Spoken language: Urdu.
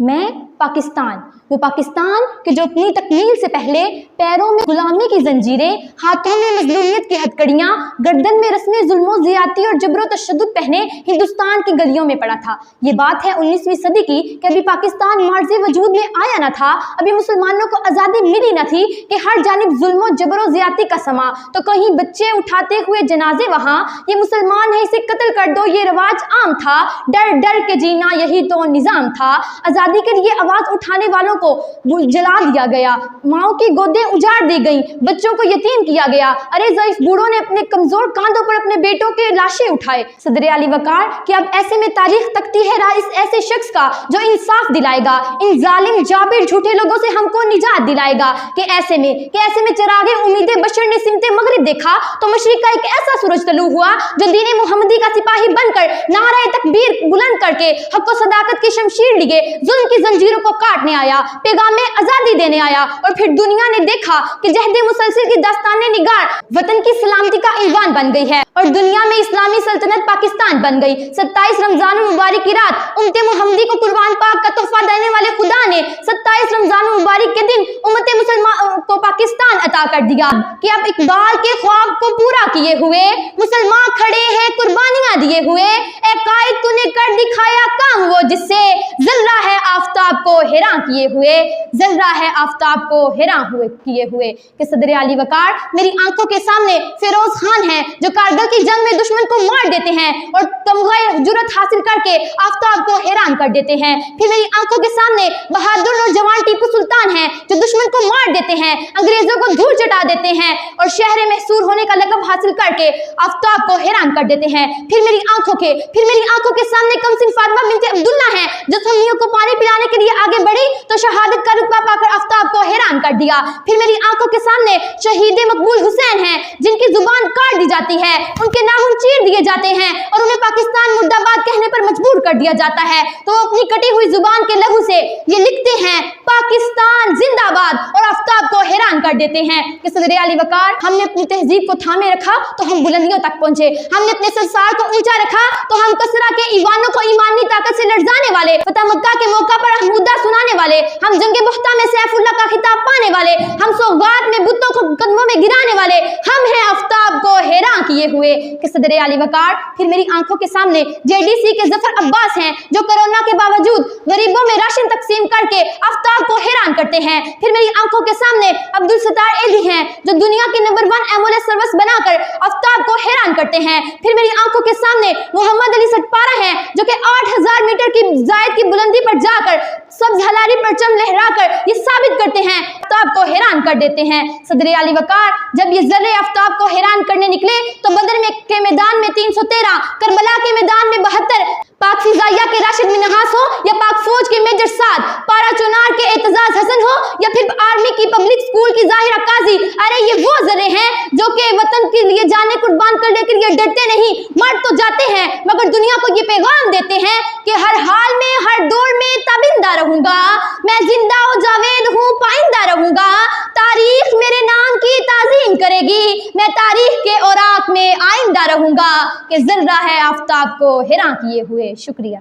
میں پاکستان، وہ پاکستان کہ جو اپنی تکمیل سے پہلے پیروں میں غلامی کی زنجیریں، ہاتھوں میں مظلومیت کی ہتکڑیاں، گردن میں رسم ظلم و زیادتی اور جبر و تشدد پہنے ہندوستان کی گلیوں میں پڑا تھا۔ یہ بات ہے 19ویں صدی کی کہ ابھی پاکستان معرض وجود میں آیا نہ تھا، ابھی مسلمانوں کو آزادی ملی نہ تھی کہ ہر جانب ظلم و جبر و زیادتی کا سما، تو کہیں بچے اٹھاتے ہوئے جنازے وہاں، یہ مسلمان ہے اسے قتل کر دو یہ رواج عام تھا، ڈر ڈر کے جینا یہی تو نظام تھا۔ آزادی کے لیے آواز اٹھانے والوں کو جلا دیا گیا، ماؤں کی گودیں اجاڑ دی گئیں، بچوں کو یتیم کیا گیا، ارے ضعیف بوڑھوں نے اپنے کمزور کاندھوں پر اپنے بیٹوں کے لاشیں اٹھائے۔ صدر علی وقار کہ اب ایسے میں تاریخ تکتی ہے راہ اس ایسے شخص کا جو انصاف دلائے گا، ان ظالم جابر جھوٹے لوگوں سے ہم کو نجات دلائے گا۔ کہ ایسے میں چراغ امید بشر نے سمت مغرب دیکھا تو مشرق کا ایک ایسا سورج طلوع ہوا جو دین محمدی کا سپاہی بن کر نعرہ تکبیر بلند کر کے حق و صداقت کی شمشیر لیے ظلم کی زنجیروں کو کاٹنے آیا، پیغام آزادی دینے آیا۔ اور پھر دنیا نے دیکھا کہ جہد مسلسل کی داستان نگار وطن کی سلامتی کا عنوان بن گئی ہے اور دنیا میں اسلامی سلطنت پاکستان بن گئی۔ 27 رمضان المبارک کی رات امت محمدی کو قربان پاک کا تحفہ دینے والے خدا نے 27 رمضان المبارک کے دن امت مسلمان کو پاکستان عطا کر دیا کہ اب اقبال کے خواب کو پورا کیے ہوئے مسلمان کھڑے ہیں قربانیاں دیے ہوئے، اے قائد تو نے کر دکھایا کام وہ جس سے ذرہ ہے آفتاب کو حیران کیے ہوئے، ذرہ ہے آفتاب کو حیران کیے ہوئے۔ کہ صدر علی وقار میری آنکھوں کے سامنے فیروز خان ہیں جو کارگل کی جنگ میں دشمن کو مار دیتے ہیں اور تمغہ جرأت حاصل کر کے آفتاب کو حیران کر دیتے ہیں۔ پھر میری آنکھوں کے سامنے بہادر نوجوان ٹیپو سلطان ہیں جو دشمن کو مار دیتے ہیں، انگریزوں کو دھول چٹا دیتے ہیں اور شہر محصور ہونے کا لقب حاصل کر کے آفتاب کو حیران کر دیتے ہیں۔ پھر میری آنکھوں کے سامنے کمسن فاطمہ بنت عبداللہ ہیں جو سنیوں کو پانی پلانے کے لیے آگے بڑھی تو شہادت کا رتبہ پا کر آفتاب کو حیران کر دیا۔ پھر میری آنکھوں کے سامنے شہید مقبول حسین ہیں جن کی زبان کاٹ دی جاتی ہے، ان کے ناخن چیر دیے جاتے ہیں اور انہیں پاکستان مرد آباد کہنے پر مجبور کر دیا جاتا ہے، تو وہ اپنی کٹی ہوئی زبان کے لہو سے یہ لکھتے ہیں پاکستان زندہ باد اور آفتاب کو حیران کر دیتے ہیں۔ کہ صدر علی وقار ہم نے اپنی تہذیب کو تھامے رکھا تو ہم بلندیوں تک پہنچے، ہم نے اپنے سرسار کو اونچا رکھا تو ہم کسرا کے ایوانوں کو ایمانی طاقت سے لرزانے والے، فتح مکہ کے موقع پر حمودہ سنانے والے، ہم جنگ بختہ میں سیف اللہ کا خطاب پانے والے، ہم سوغات میں بتوں کو قدموں میں گرانے والے، ہم ہیں آفتاب کو حیران کیے ہوئے۔ کہ صدر علی وقار پھر میری آنکھوں کے سامنے JDC کے ظفر عباس ہیں جو کرونا کے باوجود غریبوں میں راشن تقسیم کر کے آفتاب کو حیران کرتے ہیں۔ پھر میری آنکھوں کے سامنے عبدالستار ایلی ہیں جو دنیا کے نمبر 1 ایمبولینس سروس بنا کر آفتاب کو حیران کرتے ہیں۔ پھر میری آنکھوں کے سامنے محمد علی سٹپارہ ہیں جو کہ 8000 میٹر کی زائد کی بلندی پر جا کر سبز ہلاری پرچم لہرا کر یہ ثابت کرتے ہیں آفتاب کو حیران کر دیتے ہیں۔ صدر علی وقار جب یہ ذرے آفتاب کو حیران کرنے نکلے تو بدر کے میدان میں 313، کربلا کے میدان میں 72، پاک فضائیہ کے راشد منہاس ہو یا پاک فوج کے میجر سعد، پارا چنار کے اعتزاز حسن ہو یا پھر آرمی کی پبلک سکول کی ظاہرہ قاضی، ارے یہ وہ ذرے ہیں جو کہ وطن کے لیے جانیں قربان کرنے کے لیے ڈرتے نہیں، مر تو جاتے ہیں مگر دنیا کو یہ پیغام دیتے ہیں کہ ہر حال میں ہر دور میں تابندہ رہوں گا، میں زندہ و جاوید ہوں پائندہ رہوں گا، تاریخ میرے نام کی تعظیم کرے گی، میں تاریخ کے اوراق میں آئندہ رہوں گا۔ کہ ذرہ ہے آفتاب کو حیران کیے ہوئے۔ شکریہ۔